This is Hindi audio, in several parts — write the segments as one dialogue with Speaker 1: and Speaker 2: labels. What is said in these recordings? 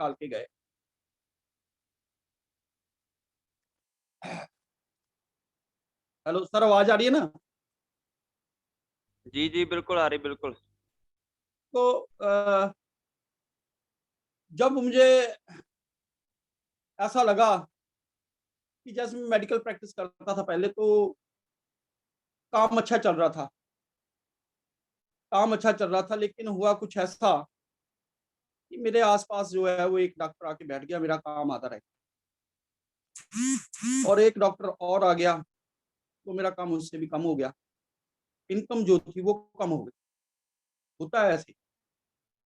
Speaker 1: निकाल के गए। हेलो सर, आवाज आ रही है ना?
Speaker 2: जी जी बिल्कुल आ रही, बिल्कुल।
Speaker 1: तो जब मुझे ऐसा लगा कि जैसे मैं मेडिकल प्रैक्टिस करता था पहले, तो काम अच्छा चल रहा था, काम अच्छा चल रहा था, लेकिन हुआ कुछ ऐसा कि मेरे आसपास जो है वो एक डॉक्टर आके बैठ गया, मेरा काम आधा रह गया, और एक डॉक्टर और आ गया, तो मेरा काम उससे भी कम हो गया, इनकम जो थी वो कम हो गई। होता है ऐसे,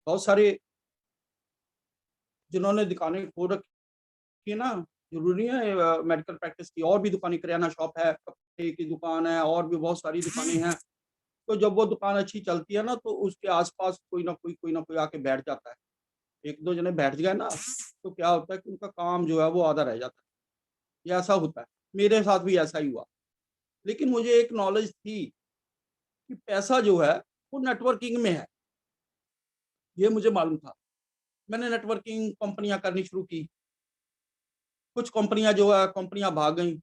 Speaker 1: बहुत सारे जिन्होंने दुकानें खोल रखी है ना, जरूरी है मेडिकल प्रैक्टिस की, और भी दुकानें, किराना शॉप है, कपड़े की दुकान है, और भी बहुत सारी दुकानें हैं। तो जब वो दुकान अच्छी चलती है ना, तो उसके आसपास कोई ना कोई आके बैठ जाता है। एक दो जने बैठ गए ना, तो क्या होता है कि उनका काम जो है वो आधा रह जाता है। ये ऐसा होता है, मेरे साथ भी ऐसा ही हुआ। लेकिन मुझे एक नॉलेज थी कि पैसा जो है वो नेटवर्किंग में है, ये मुझे मालूम था। मैंने नेटवर्किंग कंपनियां करनी शुरू की। कुछ कंपनियां जो है, कंपनियां भाग गई,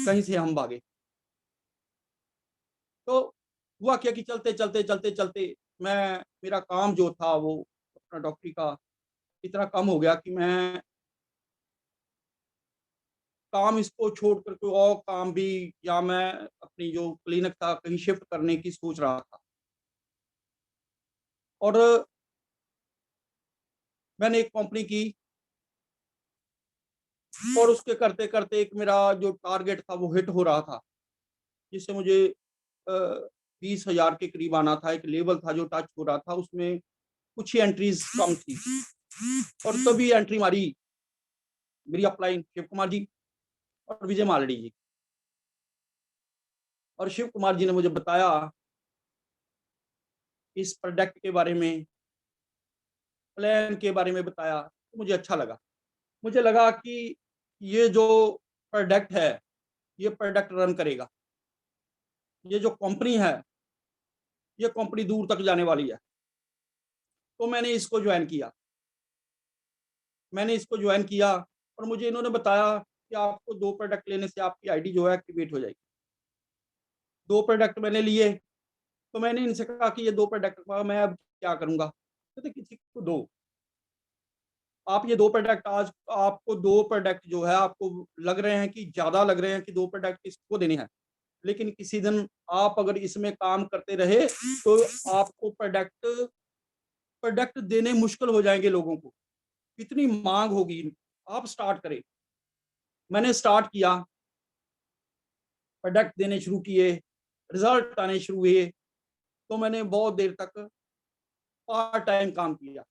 Speaker 1: कहीं से हम भागे। तो हुआ क्या कि चलते चलते चलते चलते मैं, मेरा काम जो था वो अपना डॉक्टरी का इतना कम हो गया कि मैं काम इसको छोड़ कर कोई और काम भी, या मैं अपनी जो क्लिनिक था कहीं शिफ्ट करने की सोच रहा था। और मैंने एक कंपनी की, और उसके करते करते एक मेरा जो टारगेट था वो हिट हो रहा था, जिससे मुझे 20,000 के करीब आना था। एक लेवल था जो टच हो रहा था, उसमें कुछ ही एंट्रीज कम थी। और तभी एंट्री मारी मेरी अपलाइन शिव कुमार जी और विजय मालड़ी जी। और शिव कुमार जी ने मुझे बताया इस प्रोडक्ट के बारे में, प्लान के बारे में बताया, तो मुझे अच्छा लगा। मुझे लगा कि ये जो प्रोडक्ट है, ये प्रोडक्ट रन करेगा, ये जो कंपनी है, ये कंपनी दूर तक जाने वाली है। तो मैंने इसको ज्वाइन किया, मैंने इसको ज्वाइन किया। और मुझे इन्होंने बताया कि आपको 2 प्रोडक्ट लेने से आपकी आईडी जो है एक्टिवेट हो जाएगी। 2 प्रोडक्ट मैंने लिए। तो मैंने इनसे कहा कि ये 2 प्रोडक्ट का मैं अब क्या करूंगा? कहते किसी को दो, आप ये 2 प्रोडक्ट, आज आपको 2 प्रोडक्ट जो है, आपको लग रहे हैं कि ज्यादा लग रहे हैं कि 2 प्रोडक्ट किसको देने हैं, लेकिन किसी दिन आप अगर इसमें काम करते रहे तो आपको प्रोडक्ट प्रोडक्ट देने मुश्किल हो जाएंगे लोगों को, इतनी मांग होगी। आप स्टार्ट करें। मैंने स्टार्ट किया, प्रोडक्ट देने शुरू किए, रिजल्ट आने शुरू हुए। तो मैंने बहुत देर तक पार्ट टाइम काम किया।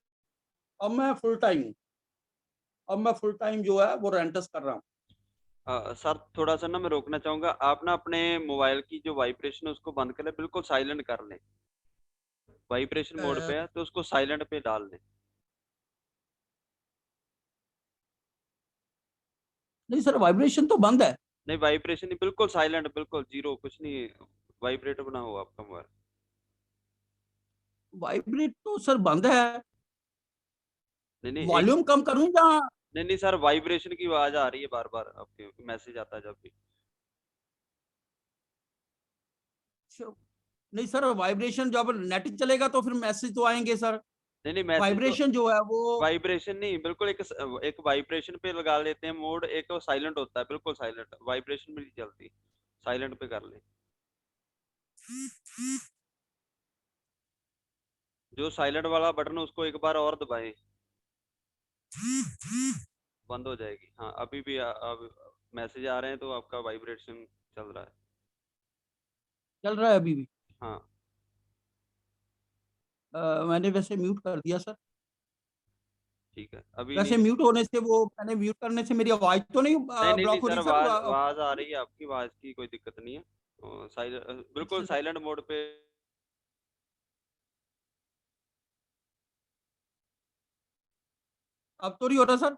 Speaker 1: अब मैं फुल टाइम हूँ। अब मैं फुल टाइम जो है वो रेंटस कर रहा हूँ।
Speaker 2: सर थोड़ा सा ना मैं रोकना चाहूंगा, आप ना अपने मोबाइल की जो वाइब्रेशन है उसको बंद कर लें, बिल्कुल साइलेंट कर लें। वाइब्रेशन मोड पे है तो उसको साइलेंट पे डाल दें।
Speaker 1: नहीं सर, वाइब्रेशन तो बंद है।
Speaker 2: नहीं, वाइब्रेशन नहीं, बिल्कुल साइलेंट, बिल्कुल जीरो, कुछ नहीं वाइब्रेट बना हो आपका मोबाइल।
Speaker 1: वाइब्रेट तो सर बंद है।
Speaker 2: नहीं नहीं एक,
Speaker 1: वॉल्यूम कम करूं या?
Speaker 2: नहीं नहीं सर, वाइब्रेशन की आवाज आ रही है बार बार, आपके मैसेज आता है जब भी।
Speaker 1: नहीं सर, वाइब्रेशन जब नेट चलेगा तो फिर मैसेज तो आएंगे सर।
Speaker 2: नहीं नहीं मैसेज तो,
Speaker 1: वाइब्रेशन जो है वो,
Speaker 2: वाइब्रेशन नहीं, बिल्कुल एक एक वाइब्रेशन पे लगा लेते हैं मोड, एक वो साइलेंट होता है, बिल्कुल साइलेंट, वाइब्रेशन भी नहीं चलती, साइलेंट पे कर ले। जो साइलेंट वाला बटन है उसको एक बार और दबाएं, बंद हो जाएगी। हाँ अभी भी अब मैसेज आ रहे हैं तो आपका वाइब्रेशन चल रहा है।
Speaker 1: चल रहा है अभी भी।
Speaker 2: हाँ
Speaker 1: मैंने वैसे म्यूट कर दिया सर।
Speaker 2: ठीक है, अभी
Speaker 1: वैसे
Speaker 2: नहीं।
Speaker 1: म्यूट होने से, वो मैंने म्यूट करने से मेरी आवाज तो नहीं
Speaker 2: नहीं नहीं नहीं
Speaker 1: ब्लॉक हो
Speaker 2: सर,
Speaker 1: रही सर?
Speaker 2: आवाज आवाज आ रही है, आपकी आवाज की कोई दिक्कत नहीं है। साइलेंट, बिल्कुल
Speaker 1: अच्छा सर,
Speaker 2: साइलेंट मोड पे।
Speaker 1: अब तो नहीं हो रहा सर?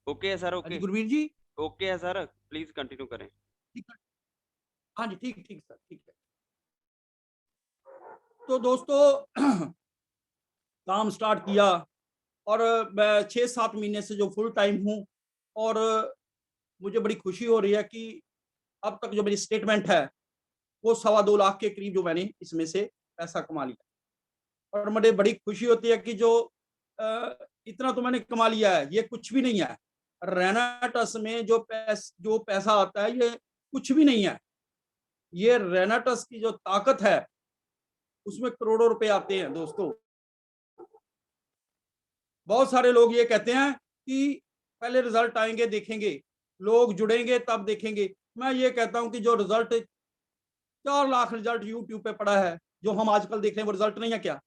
Speaker 2: ओके है सर,
Speaker 1: हाँ जी
Speaker 2: ओके।
Speaker 1: गुरवीर जी।
Speaker 2: ओके है सर, प्लीज कंटिन्यू करें।
Speaker 1: ठीक है। हाँ जी, ठीक ठीक सर, ठीक है। तो दोस्तों काम स्टार्ट किया और मैं 6-7 महीने से जो फुल टाइम हूँ और मुझे बड़ी खुशी हो रही है कि अब तक जो मेरी स्टेटमेंट है वो 2.25 लाख के करीब जो मैंने इसमें से पैसा कमा लिया। और मुझे बड़ी खुशी होती है कि जो इतना तो मैंने कमा लिया है, ये कुछ भी नहीं है। रैना ट्रस्ट में जो पैसा आता है ये कुछ भी नहीं है। ये रैना ट्रस्ट की जो ताकत है उसमें करोड़ों रुपए आते हैं दोस्तों। बहुत सारे लोग ये कहते हैं कि पहले रिजल्ट आएंगे देखेंगे, लोग जुड़ेंगे तब देखेंगे। मैं ये कहता हूं कि जो रिजल्ट 4 लाख रिजल्ट यूट्यूब पे पड़ा है, जो हम आजकल देख रहे हैं वो रिजल्ट नहीं है क्या?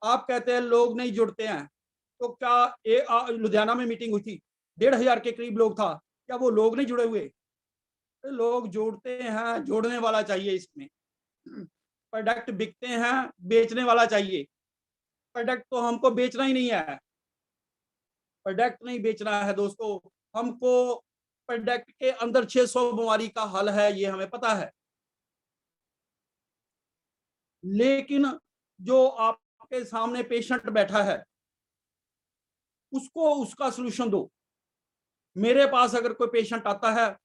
Speaker 1: आप कहते हैं लोग नहीं जुड़ते हैं, तो क्या लुधियाना में मीटिंग हुई थी, 1,500 के करीब लोग था, क्या वो लोग नहीं जुड़े हुए? लोग जोड़ते हैं, जोड़ने वाला चाहिए इसमें। प्रोडक्ट बिकते हैं, बेचने वाला चाहिए। प्रोडक्ट तो हमको बेचना ही नहीं है, प्रोडक्ट नहीं बेचना है दोस्तों। हमको प्रोडक्ट के अंदर 600 बीमारी का हल है, ये हमें पता है। लेकिन जो आपके सामने पेशेंट बैठा है उसको उसका सलूशन दो। मेरे पास अगर कोई पेशेंट आता है,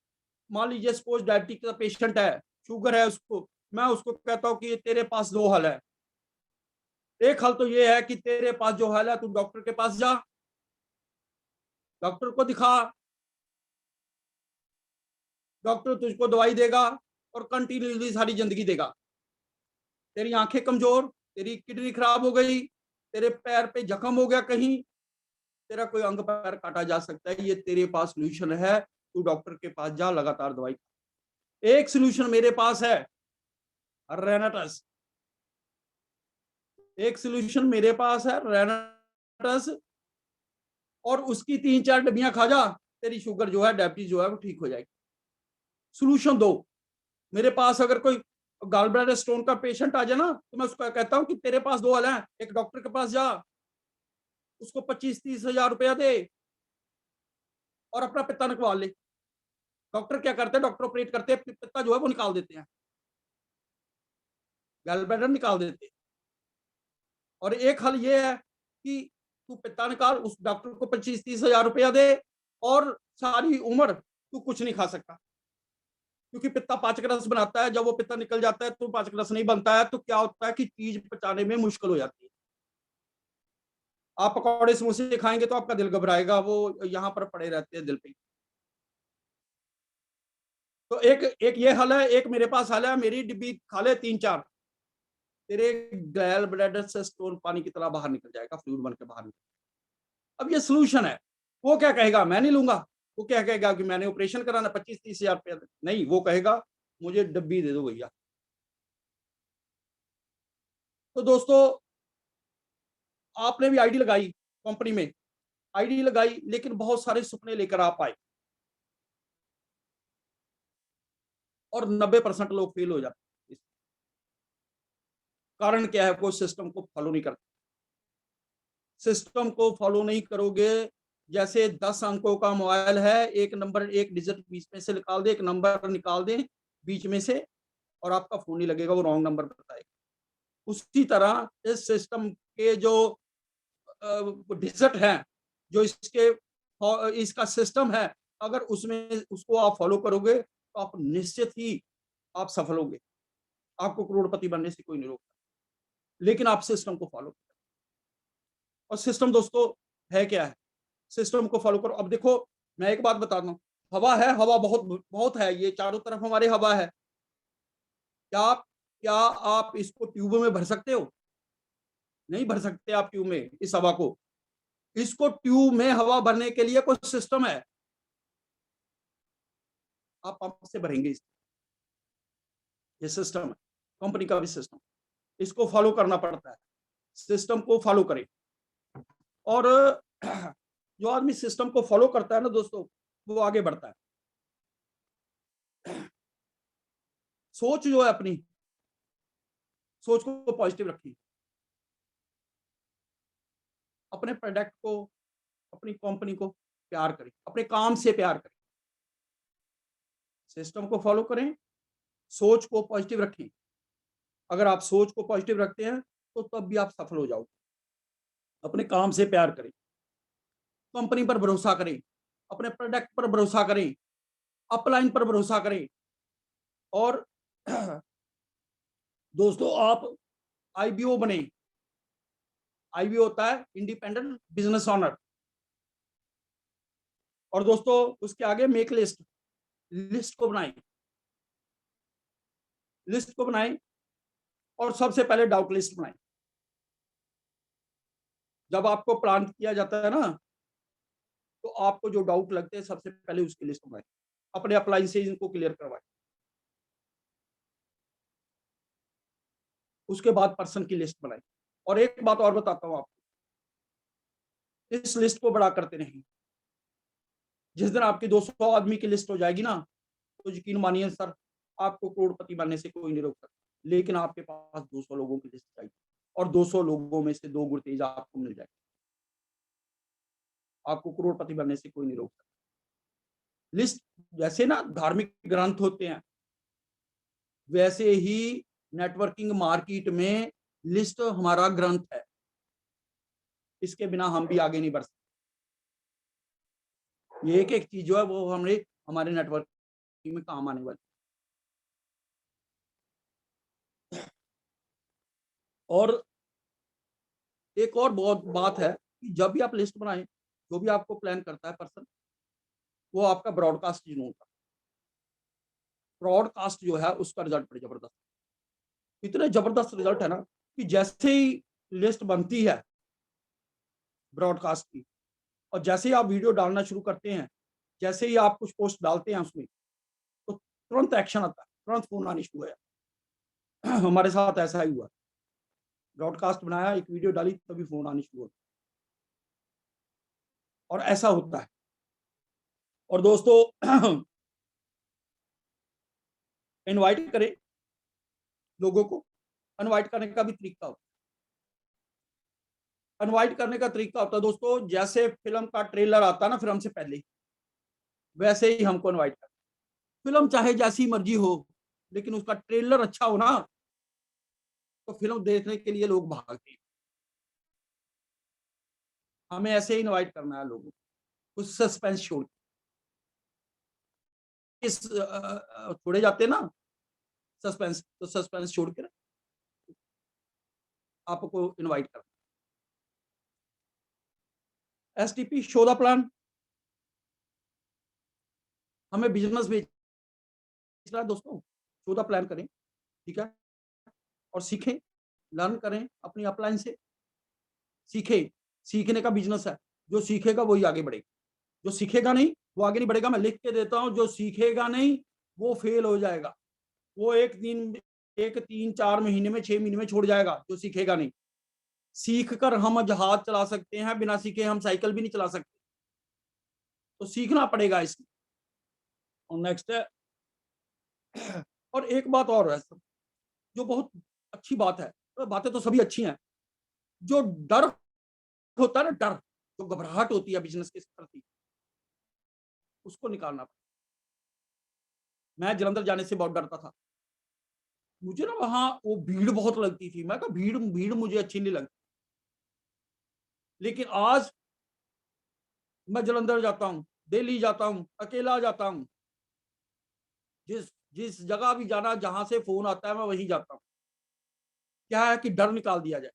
Speaker 1: मान लीजिए सपोज डायबिटीज का पेशेंट है, शुगर है उसको, मैं उसको कहता हूं कि तेरे पास 2 हल है। एक हल तो ये है कि तेरे पास जो हल है तू डॉक्टर के पास जा, डॉक्टर को दिखा, डॉक्टर तुझको दवाई देगा और कंटिन्यूसली सारी जिंदगी देगा। तेरी आंखें कमजोर, तेरी किडनी खराब हो गई, तेरे पैर पे जख्म हो गया कहीं, तेरा कोई अंग पैर काटा जा सकता है, ये तेरे पास सोल्यूशन है, तू डॉक्टर के पास जा, लगातार दवाई। एक सोल्यूशन मेरे पास है, रेनाटस। एक सोल्यूशन मेरे पास है, रेनाटस, और उसकी 3-4 डब्बियां खा जा, तेरी शुगर जो है, डायबिटीज जो है वो ठीक हो जाएगी। सोल्यूशन दो। मेरे पास अगर कोई गॉल ब्लैडर स्टोन का पेशेंट आ जाए ना, तो मैं उसको कहता हूं कि तेरे पास 2 हल हैं, एक डॉक्टर के पास जा, उसको 25-30 हजार रुपया दे और अपना पित्ता निकलवा ले। डॉक्टर क्या करते हैं, डॉक्टर ऑपरेट करते हैं, पित्ता जो है वो निकाल देते हैं, गॉल ब्लैडर निकाल देते हैं। और एक हल ये है कि तू पित्ता निकाल, उस डॉक्टर को 25-30 हजार रुपया दे और सारी उम्र तू कुछ नहीं खा सकता, क्योंकि पित्ता पाचक रस बनाता है। जब वो पित्ता निकल जाता है तो पाचक रस नहीं बनता है, तो क्या होता है कि चीज पचाने में मुश्किल हो जाती है। आप पकौड़े समोसे खाएंगे तो आपका दिल घबराएगा, वो यहाँ पर पड़े रहते हैं दिल पे। तो एक एक ये हल है, एक मेरे पास हल है, मेरी डिब्बी खा ले 3-4, तेरे गैल ब्लैडर से स्टोन पानी की तरह बाहर निकल जाएगा, फ्लूइड बन के बाहर निकल। अब ये सोल्यूशन है। वो क्या कहेगा, मैं नहीं लूंगा। वो क्या कहेगा कि मैंने ऑपरेशन कराना, 25-30 हजार रुपया नहीं, वो कहेगा मुझे डब्बी दे दो भैया। तो दोस्तों, आपने भी आईडी लगाई कंपनी में, आईडी लगाई, लेकिन बहुत सारे सपने लेकर आप आए और 90% लोग फेल हो जाते हैं। कारण क्या है, कोई सिस्टम को फॉलो नहीं करते। सिस्टम को फॉलो नहीं करोगे, जैसे 10 अंकों का मोबाइल है, एक नंबर, एक डिजिट बीच में से निकाल दे, एक नंबर निकाल दे बीच में से, और आपका फोन नहीं लगेगा, वो रॉन्ग नंबर बताएगा। उसी तरह इस सिस्टम के जो डिजिट हैं, जो इसका सिस्टम है, अगर उसमें उसको आप फॉलो करोगे तो आप निश्चित ही आप सफल होंगे। आपको करोड़पति बनने से कोई नहीं रोकता, लेकिन आप सिस्टम को फॉलो करो। और सिस्टम दोस्तों है क्या है, सिस्टम को फॉलो करो। अब देखो, मैं एक बात बता दूं, हवा है, हवा बहुत बहुत है, ये चारों तरफ हमारे हवा है। क्या आप इसको ट्यूब में भर सकते हो? नहीं भर सकते आप ट्यूब में इस हवा को। इसको ट्यूब में हवा भरने के लिए कोई सिस्टम है, आप पंप से भरेंगे ये सिस्टम है, कंपनी का भी सिस्टम, इसको फॉलो करना पड़ता है। सिस्टम को फॉलो करें। और जो आदमी सिस्टम को फॉलो करता है ना दोस्तों, वो आगे बढ़ता है। सोच जो है अपनी, सोच को पॉजिटिव रखिए। अपने प्रोडक्ट को, अपनी कंपनी को प्यार करें, अपने काम से प्यार करें, सिस्टम को फॉलो करें, सोच को पॉजिटिव रखें। अगर आप सोच को पॉजिटिव रखते हैं तो तब भी आप सफल हो जाओगे। अपने काम से प्यार करें, कंपनी पर भरोसा करें, अपने प्रोडक्ट पर भरोसा करें, अपलाइन पर भरोसा करें। और दोस्तों आप आईबीओ बने। आईबीओ होता है इंडिपेंडेंट बिजनेस ओनर। और दोस्तों उसके आगे मेक लिस्ट, लिस्ट को बनाएं, लिस्ट को बनाएं और सबसे पहले डाउट लिस्ट बनाएं। जब आपको प्लान किया जाता है ना, तो आपको जो डाउट लगते हैं सबसे पहले उसकी लिस्ट बनाएं, अपने अप्लाई से इनको क्लियर करवाएं। उसके बाद पर्सन की लिस्ट बनाएं। और एक बात और बताता हूं आपको, इस लिस्ट को बड़ा करते नहीं। जिस दिन आपकी 200 आदमी की लिस्ट हो जाएगी ना, तो यकीन मानिए सर, आपको करोड़पति बनने से कोई नहीं रोक सकता। लेकिन आपके पास 200 लोगों की लिस्ट चाहिए, और 200 लोगों में से 2 गुरतेज आपको मिल जाए, आपको करोड़पति बनने से कोई नहीं रोक सकता। लिस्ट जैसे ना धार्मिक ग्रंथ होते हैं, वैसे ही नेटवर्किंग मार्केट में लिस्ट हमारा ग्रंथ है। इसके बिना हम भी आगे नहीं बढ़ सकते। ये एक एक चीज जो है वो हमारे नेटवर्किंग में काम आने वाली। और एक और बहुत बात है कि जब भी आप लिस्ट बनाएं, जो भी आपको प्लान करता है पर्सन, वो आपका ब्रॉडकास्ट नहीं होता। ब्रॉडकास्ट जो है उसका रिजल्ट बड़ी जबरदस्त, इतने जबरदस्त रिजल्ट है ना कि जैसे ही लिस्ट बनती है ब्रॉडकास्ट की, और जैसे ही आप वीडियो डालना शुरू करते हैं, जैसे ही आप कुछ पोस्ट डालते हैं उसमें, तो तुरंत एक्शन आता है, तुरंत फोन आने शुरू है। हमारे साथ ऐसा ही हुआ। ब्रॉडकास्ट बनाया, एक वीडियो डाली, तभी फोन आने शुरू होता, और ऐसा होता है। और दोस्तों इनवाइट करें लोगों को। इनवाइट करने का भी तरीका होता है। इनवाइट करने का तरीका होता है दोस्तों, जैसे फिल्म का ट्रेलर आता है ना फिल्म से पहले, वैसे ही हमको इनवाइट करें। फिल्म चाहे जैसी मर्जी हो, लेकिन उसका ट्रेलर अच्छा हो ना, तो फिल्म देखने के लिए लोग भागते हैं। हमें ऐसे ही इनवाइट करना है लोगों को, कुछ सस्पेंस छोड़ इस छोड़े जाते हैं ना सस्पेंस, तो सस्पेंस छोड़ के आपको इनवाइट करना। एसटीपी शो द प्लान, हमें बिजनेस बेचना है दोस्तों, शो द प्लान करें, ठीक है, और सीखें, लर्न करें अपनी अपलाइन से, सीखें। सीखने का बिजनेस है, जो सीखेगा वही आगे बढ़ेगा, जो सीखेगा नहीं वो आगे नहीं बढ़ेगा। मैं लिख के देता हूं, जो सीखेगा नहीं वो फेल हो जाएगा, वो एक 3-4 महीने में 6 महीने में छोड़ जाएगा, जो सीखेगा नहीं। सीख कर हम जहाज चला सकते हैं, बिना सीखे हम साइकिल भी नहीं चला सकते, तो सीखना पड़ेगा इसमें। और नेक्स्ट है, और एक बात और है सर, जो बहुत अच्छी बात है, तो बातें तो सभी अच्छी हैं, जो डर होता है ना, डर, जो घबराहट होती है बिजनेस के प्रति, उसको निकालना पड़ेगा। मैं जलंधर जाने से बहुत डरता था, मुझे ना वहां वो भीड़ बहुत लगती थी, मैं कहा भीड़ भीड़ मुझे अच्छी नहीं लगती। लेकिन आज मैं जलंधर जाता हूँ, दिल्ली जाता हूँ, अकेला जाता हूँ, जिस जिस जगह भी जाना जहां से फोन आता है मैं वहीं जाता हूँ। क्या है कि डर निकाल दिया जाए,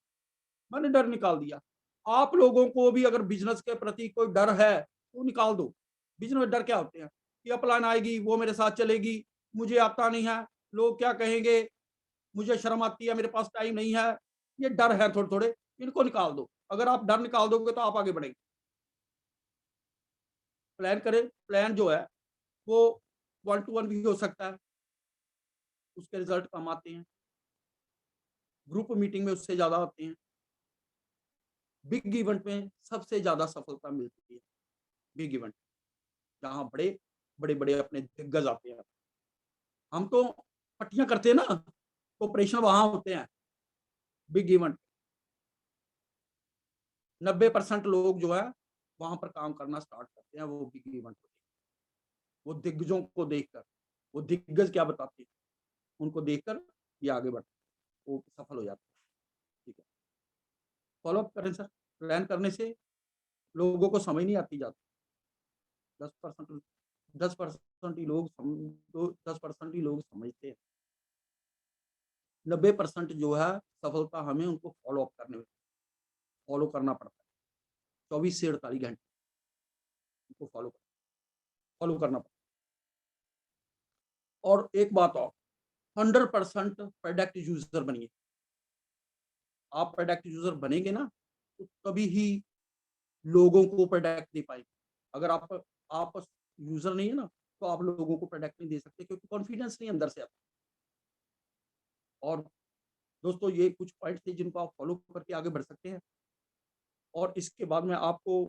Speaker 1: मैंने डर निकाल दिया। आप लोगों को भी अगर बिजनेस के प्रति कोई डर है तो निकाल दो। बिजनेस में डर क्या होते हैं कि अपलाइन आएगी, वो मेरे साथ चलेगी, मुझे आता नहीं है, लोग क्या कहेंगे, मुझे शर्म आती है, मेरे पास टाइम नहीं है, ये डर है थोड़े थोड़े, इनको निकाल दो। अगर आप डर निकाल दोगे तो आप आगे बढ़ेंगे। प्लान करें, प्लान जो है वो 1-to-1 भी हो सकता है, उसके रिजल्ट कम आते हैं, ग्रुप मीटिंग में उससे ज्यादा आते हैं, बिग इवेंट में सबसे ज्यादा सफलता मिलती है। बिग इवेंट जहाँ बड़े बड़े बड़े अपने दिग्गज आते हैं। हम तो पट्टियां करते हैं ना, तो ऑपरेशन वहां होते हैं बिग इवेंट। 90% लोग जो है वहां पर काम करना स्टार्ट करते हैं, वो बिग इवेंट को देख, वो दिग्गजों को देखकर, वो दिग्गज क्या बताते हैं उनको देखकर ये आगे बढ़ते हैं, वो सफल हो जाते हैं। ठीक है। फॉलोअप करें सर। प्लान करने से लोगों को समझ नहीं आती जाती। 10% 10% ही लोग 10% ही लोग समझते हैं। 90% जो है सफलता हमें उनको फॉलोअप करने में फॉलो करना पड़ता है। 24 से 48 घंटे उनको फॉलो करना पड़ता है। और एक बात और, 100% प्रोडक्ट यूजर बनिए। आप प्रोडक्ट यूजर बनेंगे ना, तो तभी ही लोगों को प्रोडक्ट दे पाएंगे। अगर आप यूजर नहीं है ना, तो आप लोगों को प्रोडक्ट नहीं दे सकते, क्योंकि कॉन्फिडेंस नहीं अंदर से आता। और दोस्तों, ये कुछ पॉइंट थे जिनको आप फॉलो करके आगे बढ़ सकते हैं। और इसके बाद मैं आपको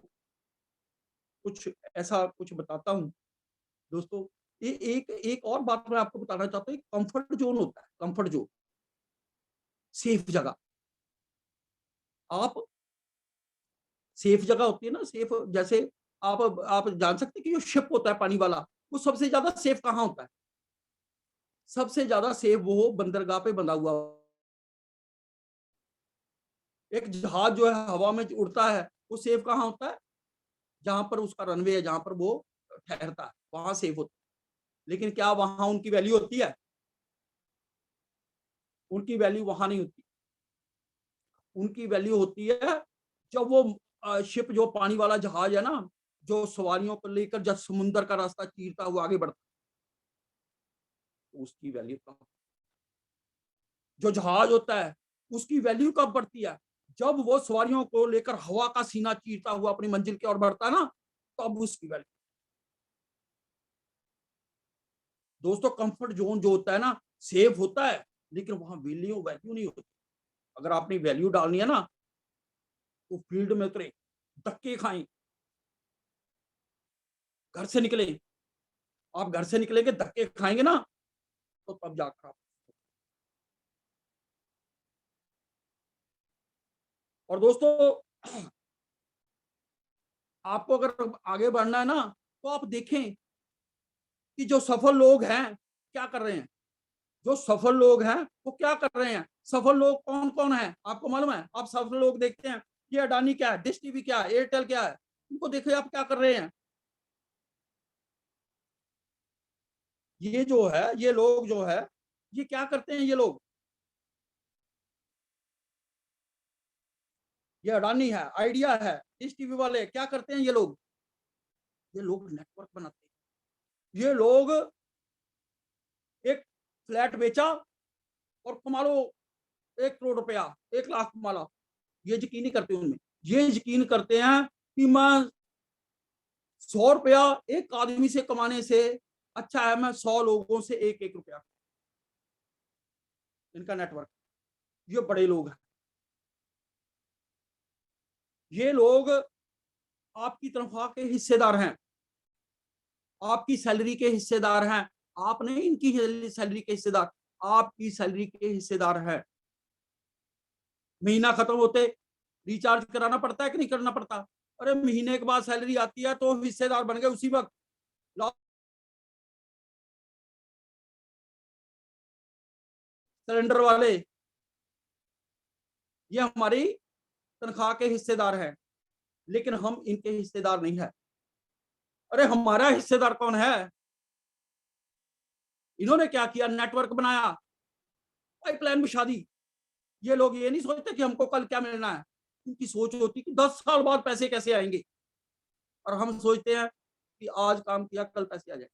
Speaker 1: कुछ ऐसा कुछ बताता हूँ दोस्तों। ये एक एक और बात मैं आपको बताना चाहता हूँ। कंफर्ट जोन होता है, कंफर्ट जोन, सेफ जगह। आप सेफ जगह होती है ना, सेफ, जैसे आप जान सकते हैं कि जो शिप होता है पानी वाला, वो सबसे ज्यादा सेफ कहाँ होता है? सबसे ज्यादा सेफ वो बंदरगाह पे बंधा हुआ। एक जहाज जो है हवा में उड़ता है, वो सेफ कहाँ होता है? जहां पर उसका रनवे है, जहां पर वो ठहरता है, वहां सेफ होता है। लेकिन क्या वहां उनकी वैल्यू होती है? उनकी वैल्यू वहां नहीं होती। उनकी वैल्यू होती है जब वो शिप, जो पानी वाला जहाज है ना, जो सवारियों को लेकर जब समुद्र का रास्ता चीरता हुआ आगे बढ़ता है, उसकी वैल्यू कम। जो जहाज होता है, उसकी वैल्यू कब बढ़ती है? जब वो सवारियों को लेकर हवा का सीना चीरता हुआ अपनी मंजिल की ओर बढ़ता है ना, तब उसकी वैल्यू। दोस्तों, कंफर्ट जोन जो होता है ना, सेफ होता है, लेकिन वहां वैल्यू वैल्यू नहीं होती। अगर आपने वैल्यू डालनी है ना, तो फील्ड में उतरे, धक्के खाएं, घर से निकले। आप घर से निकलेंगे, धक्के खाएंगे ना, तो तब जाकर आप। और दोस्तों, आपको अगर आगे बढ़ना है ना, तो आप देखें कि जो सफल लोग हैं क्या कर रहे हैं। जो सफल लोग हैं वो क्या कर रहे हैं? सफल लोग कौन कौन है आपको मालूम है? आप सफल लोग देखते हैं कि अडानी क्या है, डिश टीवी क्या है, एयरटेल क्या है, उनको देखिए आप क्या कर रहे हैं। ये जो है, ये लोग जो है, ये क्या करते हैं? ये लोग, ये अडानी है, आइडिया है, डिश टीवी वाले क्या करते हैं? ये लोग नेटवर्क बनाते हैं। ये लोग एक फ्लैट बेचा और कमा लो 1 करोड़ रुपया, 1 लाख कमा लो। ये यकीन नहीं करते उनमें। ये यकीन करते हैं कि मैं 100 रुपया एक आदमी से कमाने से अच्छा है मैं 100 लोगों से 1 1 रुपया। इनका नेटवर्क, ये बड़े लोग हैं। ये लोग आपकी तनख्वाह के हिस्सेदार हैं, आपकी सैलरी के हिस्सेदार हैं। आप नहीं इनकी सैलरी के हिस्सेदार, आपकी सैलरी के हिस्सेदार हैं। महीना खत्म होते रिचार्ज कराना पड़ता है कि नहीं करना पड़ता? अरे महीने के बाद सैलरी आती है तो हिस्सेदार बन गए उसी वक्त। सिलेंडर वाले, ये हमारी तनख्वाह के हिस्सेदार हैं, लेकिन हम इनके हिस्सेदार नहीं है। अरे हमारा हिस्सेदार कौन है? इन्होंने क्या किया? नेटवर्क बनाया, पाइपलाइन बिछा दी। ये लोग ये नहीं सोचते कि हमको कल क्या मिलना है। इनकी सोच होती कि 10 साल बाद पैसे कैसे आएंगे, और हम सोचते हैं कि आज काम किया कल पैसे आ जाए।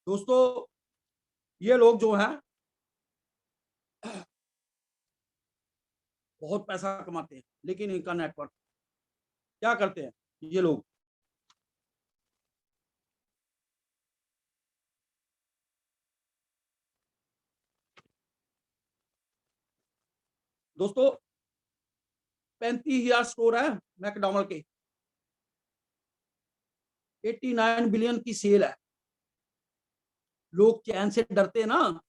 Speaker 1: दोस्तों, ये लोग जो हैं बहुत पैसा कमाते हैं, लेकिन इनका नेटवर्क, क्या करते हैं ये लोग? दोस्तों, 35,000 स्टोर है मैकडोनल्ड के, 89 बिलियन की सेल है। लोग चैन से डरते हैं ना,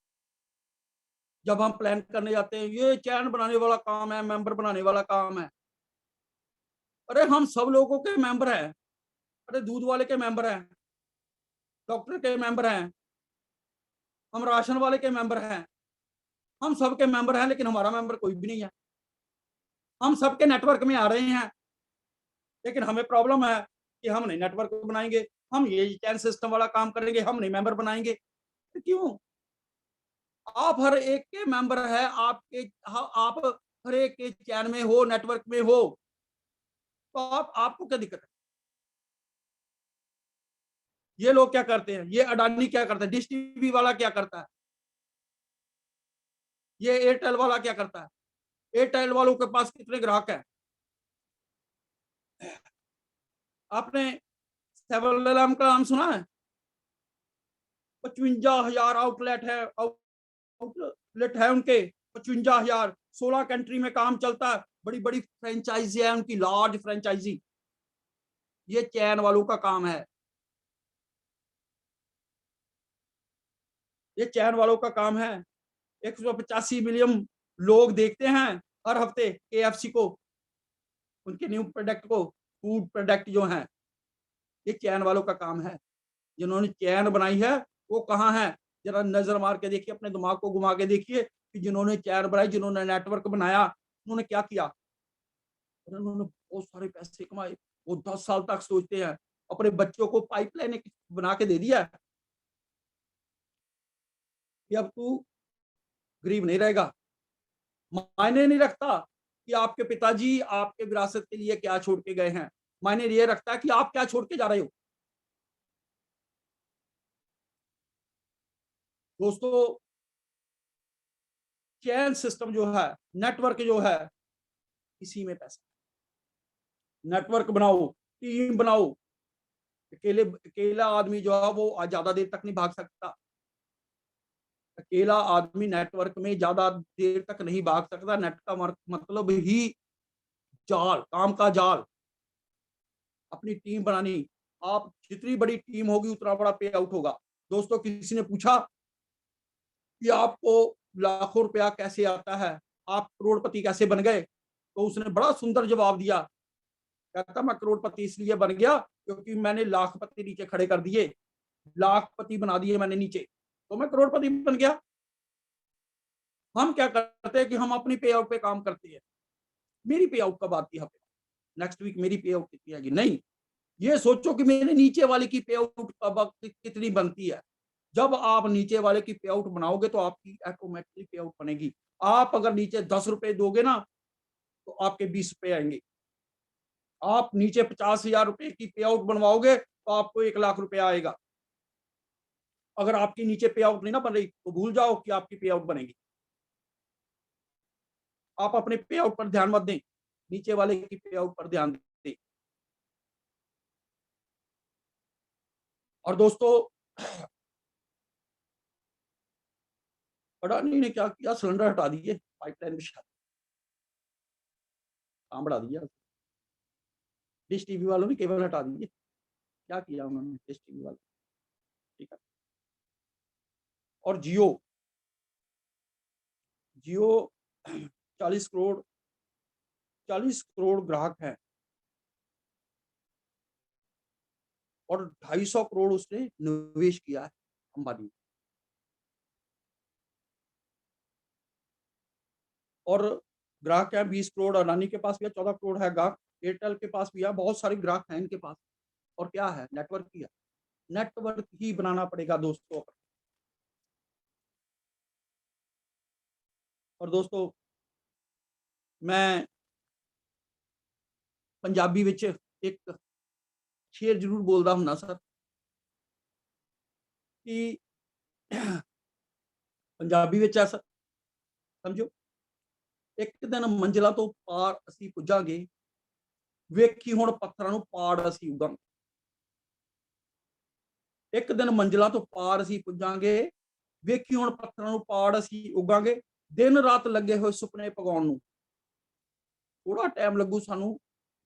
Speaker 1: जब हम प्लान करने जाते हैं, ये चैन बनाने वाला काम है, मेंबर बनाने वाला काम है। अरे हम सब लोगों के मेंबर हैं। अरे दूध वाले के मेंबर हैं, डॉक्टर के मेंबर हैं, हम राशन वाले के मेंबर हैं, हम सबके मेंबर हैं, लेकिन हमारा मेंबर कोई भी नहीं है। हम सबके नेटवर्क में आ रहे हैं, लेकिन हमें प्रॉब्लम है कि हम नहीं नेटवर्क बनाएंगे, हम ये चैन सिस्टम वाला काम करेंगे, हम नहीं मेंबर बनाएंगे। तो क्यों? आप हर एक के मेंबर है, आप हर एक के चैन में हो, नेटवर्क में हो, तो आपको क्या दिक्कत है? ये लोग क्या करते हैं, ये अडानी क्या करता है, डिश टीवी वाला क्या करता है, ये एयरटेल वाला क्या करता है? एयरटेल वालों के पास कितने ग्राहक हैं? आपने सेवन एलम का नाम सुना है? 55,000 आउटलेट है उनके। 55,000, 16 कंट्री में काम चलता है। बड़ी बड़ी फ्रेंचाइजी है उनकी, लार्ज फ्रेंचाइजी। ये चैन वालों का काम है, ये चैन वालों का काम है। 185 मिलियन लोग देखते हैं हर हफ्ते केएफसी को, उनके न्यू प्रोडक्ट को, फूड प्रोडक्ट जो हैं, ये चैन वालों का काम है। जिन्होंने चैन बनाई है वो कहाँ है? जरा नजर मार के देखिए, अपने दिमाग को घुमा के देखिए कि जिन्होंने चैन बनाई, जिन्होंने नेटवर्क बनाया, उन्होंने क्या किया? उन्होंने बहुत सारे पैसे कमाए। वो 10 साल तक सोचते हैं, अपने बच्चों को पाइपलाइन बना के दे दिया कि अब तू गरीब नहीं रहेगा। मायने नहीं रखता कि आपके पिताजी आपके विरासत के लिए क्या छोड़ के गए हैं, मायने ये रखता है कि आप क्या छोड़ के जा रहे हो। दोस्तों, चैन सिस्टम जो है, नेटवर्क जो है, इसी में पैसा। नेटवर्क बनाओ, टीम बनाओ। अकेला आदमी जो है वो ज्यादा देर तक नहीं भाग सकता। अकेला आदमी नेटवर्क में ज्यादा देर तक नहीं भाग सकता। नेट का मतलब ही जाल, काम का जाल। अपनी टीम बनानी, आप जितनी बड़ी टीम होगी उतना बड़ा पे आउट होगा। दोस्तों, किसी ने पूछा कि आपको लाखों रुपया कैसे आता है, आप करोड़पति कैसे बन गए? तो उसने बड़ा सुंदर जवाब दिया। कहता, मैं करोड़पति इसलिए बन गया क्योंकि मैंने लाखपति नीचे खड़े कर दिए, लाखपति बना दिए मैंने नीचे, तो मैं करोड़पति बन गया। हम क्या करते हैं कि हम अपनी पे आउट पे काम करते हैं। मेरी पे आउट कब आती है? नेक्स्ट वीक मेरी पे आउट कितनी आएगी? नहीं, ये सोचो कि मेरे नीचे वाले की पे आउट कब कितनी बनती है। जब आप नीचे वाले की पे आउट बनाओगे तो आपकी ऑटोमेटिकली पे आउट बनेगी। आप अगर नीचे 10 रुपए दोगे ना, तो आपके 20 रुपए आएंगे। आप नीचे 50,000 रुपए की पे आउट बनवाओगे तो आपको 1 लाख रुपया आएगा। अगर आपकी नीचे पे आउट नहीं ना बन रही तो भूल जाओ कि आपकी पे आउट बनेगी। आप अपने पे आउट पर ध्यान मत दें, नीचे वाले की पे आउट पर ध्यान दें। और दोस्तों, अडानी ने क्या किया? सिलेंडर हटा दिए, पाइपलाइन बिछा दी, काम बढ़ा दिया। डिश टीवी वालों ने केबल हटा दिए। क्या किया उन्होंने डिश टीवी वालों? ठीक है। और जियो, जियो 40 करोड़ 40 करोड़ ग्राहक हैं और 250 करोड़ उसने निवेश किया है अंबानी। और ग्राहक है 20 करोड़, अडानी के पास भी है 14 करोड़ है ग्राहक, एयरटेल के पास भी है, बहुत सारे ग्राहक हैं इनके पास। और क्या है? नेटवर्क ही है। नेटवर्क ही बनाना पड़ेगा दोस्तों। और दोस्तों, मैं पंजाबी विच एक शेर जरूर बोलता हूं सर, कि पंजाबी विच है सर, समझो, एक दिन मंजिला तो पार असी पुजांगे, वेखी हुण पत्थरां नूं पाड़ असी उगांगे। एक दिन मंजिला तो पार असी पुजांगे, वेखी हुण पत्थरां नूं पाड़ असी उगांगे। दिन रात लगे हुए सुपने पगाउण नूं, थोड़ा टाइम लगू सानू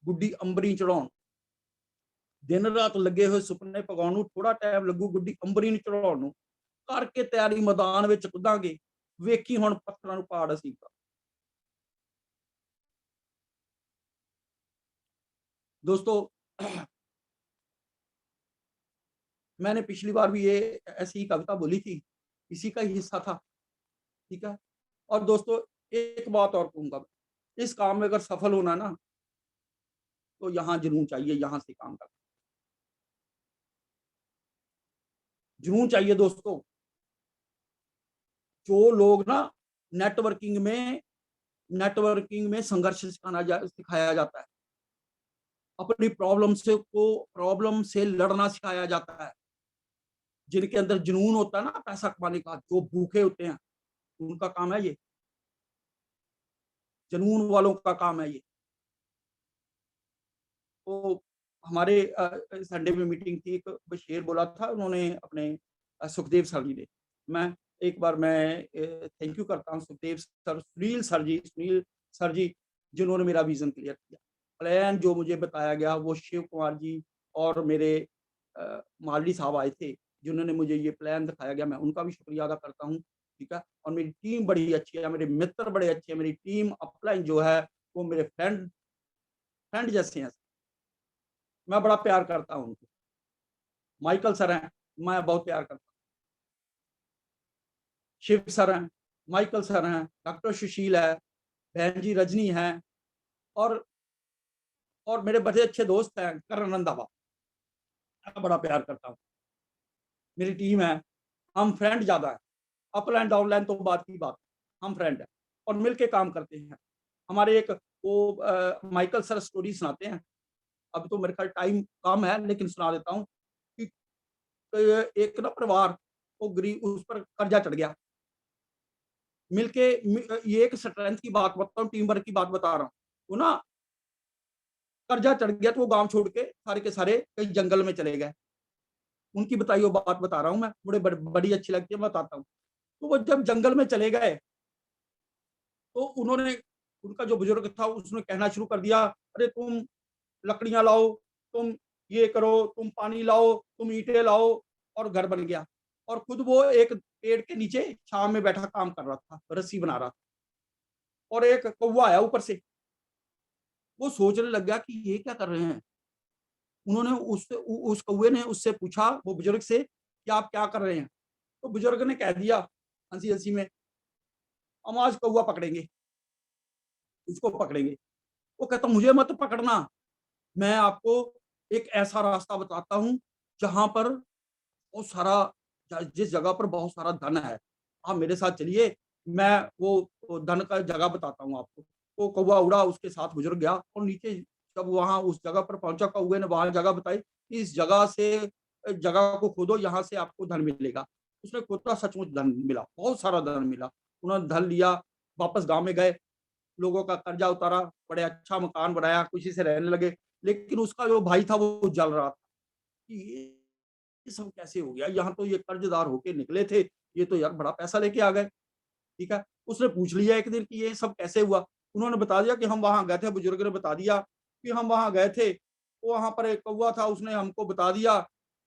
Speaker 1: गुड्डी अंबरी चढ़ाउण। दिन रात लगे हुए सुपने पगाउण नूं, थोड़ा टाइम लगू गुड्डी अंबरी नूं चढ़ाउण नूं। करके तैयारी मैदान विच कुदांगे, वेखी हुण पत्थरां नूं पाड़ असी। दोस्तों, मैंने पिछली बार भी ये ऐसी ही कविता बोली थी, इसी का ही हिस्सा था। ठीक है। और दोस्तों एक बात और कहूँगा, इस काम में अगर सफल होना ना, तो यहाँ जुनून चाहिए, यहाँ से काम करना। जुनून चाहिए दोस्तों। जो लोग ना नेटवर्किंग में संघर्ष सिखाया जाता है। अपनी प्रॉब्लम से लड़ना सिखाया जाता है। जिनके अंदर जुनून होता है ना पैसा कमाने का, जो भूखे होते हैं, उनका काम है ये। जुनून वालों का काम है ये। तो हमारे संडे में मीटिंग थी, एक शेर बोला था उन्होंने अपने सुखदेव सर जी ने। मैं एक बार मैं थैंक यू करता हूँ सुखदेव सर, सुनील सर जी, जिन्होंने मेरा विज़न क्लियर किया। प्लान जो मुझे बताया गया वो शिव कुमार जी और मेरे माली साहब आए थे, जिन्होंने मुझे ये प्लान दिखाया गया, मैं उनका भी शुक्रिया अदा करता हूँ, ठीक है? और मेरी टीम बड़ी अच्छी है, मेरे मित्र बड़े अच्छे हैं, मेरी टीम अपलाइन जो है वो मेरे फ्रेंड जैसे हैं। मैं बड़ा प्यार करता हूँ उनको। माइकल सर हैं, मैं बहुत प्यार करता हूँ। शिव सर हैं, माइकल सर हैं, डॉक्टर सुशील है, बहन जी रजनी है, और मेरे बड़े अच्छे दोस्त हैं करण रंधावा, मैं बड़ा प्यार करता हूँ। मेरी टीम है, हम फ्रेंड ज़्यादा है, अपलाइन डाउनलाइन तो बात की बात, हम फ्रेंड हैं और मिलके काम करते हैं। हमारे एक वो माइकल सर स्टोरी सुनाते हैं, अब तो मेरे ख्याल टाइम कम है लेकिन सुना देता हूँ कि एक ना परिवार वो गरीब, उस पर कर्जा चढ़ गया। मिलके ये एक स्ट्रेंथ की बात बताता हूँ, टीम वर्क की बात बता रहा हूँ। वो ना कर्जा चढ़ गया तो वो गाँव छोड़ के सारे के सारे कहीं जंगल में चले गए। उनकी बताई हुई बात बता रहा हूँ मैं, मुझे बड़ी अच्छी लगती है, मैं बताता हूँ। तो वो जब जंगल में चले गए, तो उन्होंने, उनका जो बुजुर्ग था उसने कहना शुरू कर दिया, अरे तुम लकड़ियाँ लाओ, तुम ये करो, तुम पानी लाओ, तुम ईंटें लाओ, और घर बन गया। और खुद वो एक पेड़ के नीचे छाँव में बैठा काम कर रहा था, रस्सी बना रहा था, और एक कौवा आया ऊपर से। वो सोचने लग गया कि ये क्या कर रहे हैं? उन्होंने उस कौवे ने उससे पूछा, वो बुजुर्ग से, कि आप क्या कर रहे हैं? तो बुजुर्ग ने कह दिया हँसी-हँसी में, हम आज कौवा पकड़ेंगे, इसको पकड़ेंगे। वो कहता मुझे मत पकड़ना, मैं आपको एक ऐसा रास्ता बताता हूँ जहाँ पर बहुत सारा, जिस जगह पर बहुत सारा धन है, आप मेरे साथ चलिए, मैं वो धन का जगह बताता हूँ आपको। वो कौवा उड़ा, उसके साथ बुजुर्ग गया, और नीचे जब वहाँ उस जगह पर पहुँचा, कौवे ने वहाँ जगह बताई, इस जगह से जगह को खोदो, यहाँ से आपको धन मिलेगा। उसने खोदा, सचमुच धन मिला, बहुत सारा धन मिला। उन्होंने धन लिया, वापस गाँव में गए, लोगों का कर्जा उतारा, बड़े अच्छा मकान बनाया, खुशी से रहने लगे। लेकिन उसका जो भाई था वो जल रहा था कि ये सब कैसे हो गया? यहाँ तो ये कर्जदार होके निकले थे, ये तो यार बड़ा पैसा लेके आ गए, ठीक है? उसने पूछ लिया एक दिन कि ये सब कैसे हुआ? उन्होंने बता दिया कि हम वहाँ गए थे, बुजुर्ग ने बता दिया कि हम वहाँ गए थे, तो वहाँ पर एक कौवा था, उसने हमको बता दिया,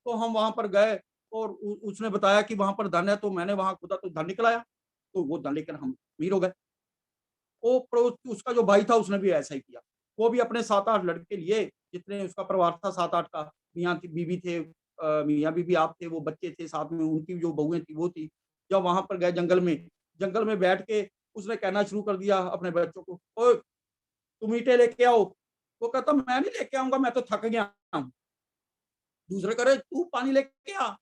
Speaker 1: तो हम वहाँ पर गए, और उ उसने बताया कि वहाँ पर धन है, तो मैंने वहाँ खोदा तो धन निकल आया, तो वो धन लेकर हम अमीर हो गए। वो उसका जो भाई था उसने भी ऐसा ही किया। वो भी अपने 7-8 लड़के लिए, जितने उसका परिवार था 7-8 का, मियाँ थी, बीवी थे, मियाँ-बीवी आप थे, वो बच्चे थे साथ में, उनकी जो बहुएँ थी वो थी। जब वहाँ पर गए जंगल में बैठ के उसने कहना शुरू कर दिया अपने बच्चों को, ओए तुम ईंटें लेके आओ। वो कहता मैं नहीं लेके आऊँगा, मैं तो थक गया हूँ। दूसरे कह रहे तू पानी लेके आ।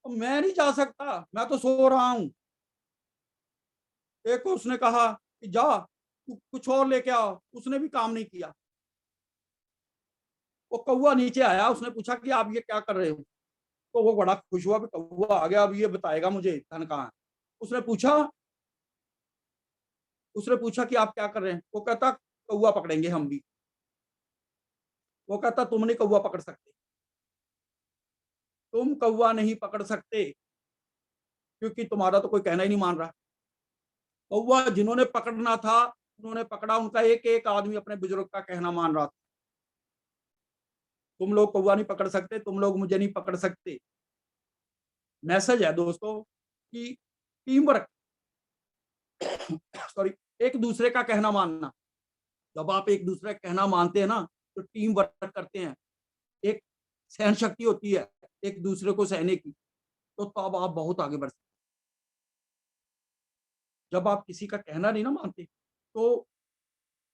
Speaker 1: मैं नहीं जा सकता, मैं तो सो रहा हूँ। एक को उसने कहा कि जा तू कुछ और लेके आ, उसने भी काम नहीं किया। वो कौवा नीचे आया, उसने पूछा कि आप ये क्या कर रहे हो? तो वो बड़ा खुश हुआ कि कौवा आ गया, अब ये बताएगा मुझे धन कहाँ है। उसने पूछा कि आप क्या कर रहे हैं? वो कहता कौवा पकड़ेंगे हम भी। वो कहता तुम नहीं कौवा पकड़ सकते, तुम कौवा नहीं पकड़ सकते, क्योंकि तुम्हारा तो कोई कहना ही नहीं मान रहा। कौवा जिन्होंने पकड़ना था उन्होंने पकड़ा, उनका एक-एक आदमी अपने बुजुर्ग का कहना मान रहा था। तुम लोग कौवा नहीं पकड़ सकते, तुम लोग मुझे नहीं पकड़ सकते। मैसेज है दोस्तों कि टीम वर्क, सॉरी, एक दूसरे का कहना मानना। जब आप एक दूसरे का कहना मानते हैं ना, तो टीम वर्क करते हैं, एक सहन शक्ति होती है एक दूसरे को सहने की, तो तब आप बहुत आगे बढ़ सकते जब आप किसी का कहना नहीं ना मानते, तो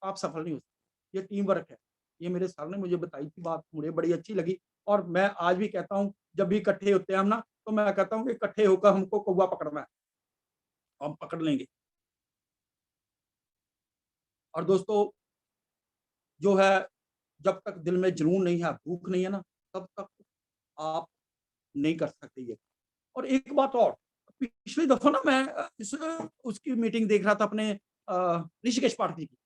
Speaker 1: आप सफल नहीं हो सकते। ये टीम वर्क है। ये मेरे सर ने मुझे बताई थी बात, मुझे बड़ी अच्छी लगी और मैं आज भी कहता हूँ, जब भी इकट्ठे होते हैं हम ना, तो मैं कहता हूँ कि इकट्ठे होकर हमको कौवा पकड़ना है, हम पकड़ लेंगे। और दोस्तों, जो है, जब तक दिल में जुनून नहीं है, भूख नहीं है ना, तब तक आप नहीं कर सकते ये। और एक बात और, पिछली दफ़ा ना मैं उसकी मीटिंग देख रहा था अपने ऋषिकेश पाठक की,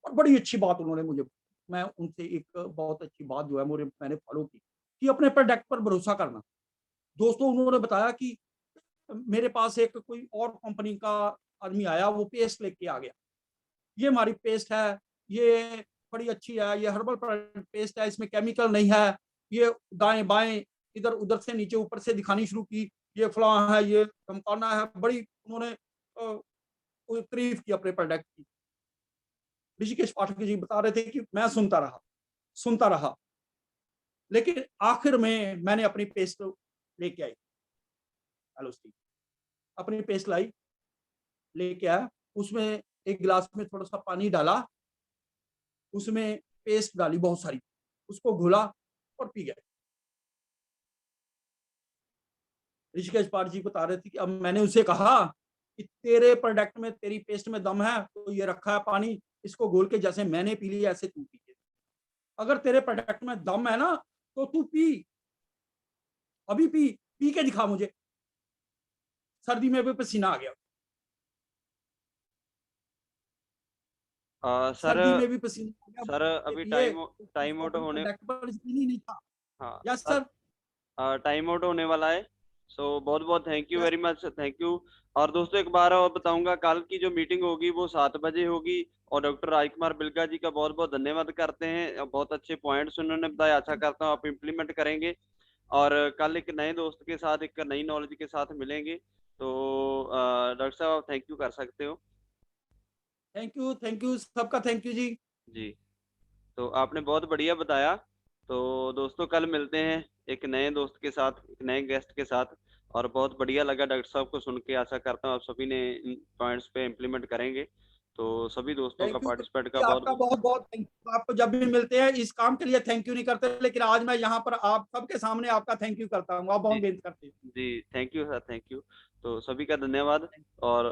Speaker 1: और बड़ी अच्छी बात उन्होंने मुझे, मैं उनसे एक बहुत अच्छी बात जो है मुझे मैंने फ़ॉलो की, कि अपने प्रोडक्ट पर भरोसा करना। दोस्तों, उन्होंने बताया कि मेरे पास एक कोई और कंपनी का आदमी आया, वो पेस्ट लेके आ गया। ये हमारी पेस्ट है, ये बड़ी अच्छी है, ये हर्बल पेस्ट है, इसमें केमिकल नहीं है। ये दाएँ-बाएँ, इधर-उधर से नीचे ऊपर से दिखानी शुरू की, ये फलाँ है, ये ढमकाना है, बड़ी उन्होंने वो तारीफ़ की अपने प्रोडक्ट की। ऋषिकेश पाठक जी बता रहे थे कि मैं सुनता रहा, लेकिन आखिर में मैंने अपनी पेस्ट लेके आई, एलोस्टी, अपनी पेस्ट लाई, लेके आया, उसमें एक गिलास में थोड़ा-सा पानी डाला, उसमें पेस्ट डाली बहुत सारी, उसको घोला और पी गए। ऋषिकेश पाठ जी बता रहे थे कि अब मैंने उसे कहा कि तेरे प्रोडक्ट में, तेरी पेस्ट में दम है, तो ये रखा है पानी, इसको घोल के जैसे मैंने पी लिया ऐसे तू पी। अगर तेरे प्रोडक्ट में दम है ना, तो तू पी, अभी पी, पी के दिखा मुझे। सर्दी में भी पसीना आ गया,
Speaker 2: सर
Speaker 1: सर्दी में भी पसीना आ गया,
Speaker 2: सर
Speaker 1: ये
Speaker 2: अभी
Speaker 1: पिए,
Speaker 2: टाइम
Speaker 1: उसको
Speaker 2: आउट
Speaker 1: अपने
Speaker 2: होने,
Speaker 1: प्रोडक्ट पर यकीन ही नहीं था।
Speaker 2: हाँ
Speaker 1: yes
Speaker 2: sir,
Speaker 1: sir,
Speaker 2: time out होने वाला है। सो बहुत बहुत thank you
Speaker 1: yes.
Speaker 2: Very much, thank you. और दोस्तों एक बार और बताऊंगा, कल की जो मीटिंग होगी वो 7 बजे होगी। और डॉक्टर राजकुमार बिलगा जी का बहुत बहुत धन्यवाद करते हैं, बहुत अच्छे पॉइंट्स उन्होंने बताए, आशा करता हूँ आप इम्प्लीमेंट करेंगे। और कल एक नए दोस्त के साथ, एक नई नॉलेज के साथ मिलेंगे। तो डॉक्टर साहब आप थैंक यू कर सकते हो।
Speaker 1: थैंक यू, सबका थैंक यू जी।
Speaker 2: जी, तो आपने बहुत बढ़िया बताया। तो दोस्तों कल मिलते हैं एक नए दोस्त के साथ, एक नए गेस्ट के साथ। और बहुत बढ़िया लगा डॉक्टर साहब को सुन के, आशा करता हूँ आप सभी ने इन पॉइंट्स पे इम्प्लीमेंट करेंगे। तो सभी दोस्तों का
Speaker 1: थैंक यू
Speaker 2: पार्टिसिपेट
Speaker 1: जी,
Speaker 2: का बहुत
Speaker 1: आपका बहुत बहुत थैंक यू। आपको जब भी मिलते हैं इस काम के लिए थैंक यू नहीं करते, लेकिन आज मैं यहाँ पर आप सबके सामने आपका थैंक यू करता हूँ, आप
Speaker 2: जी
Speaker 1: बहुत मेहनत करते हैं।
Speaker 2: जी, thank you sir, thank you. तो सभी का धन्यवाद। और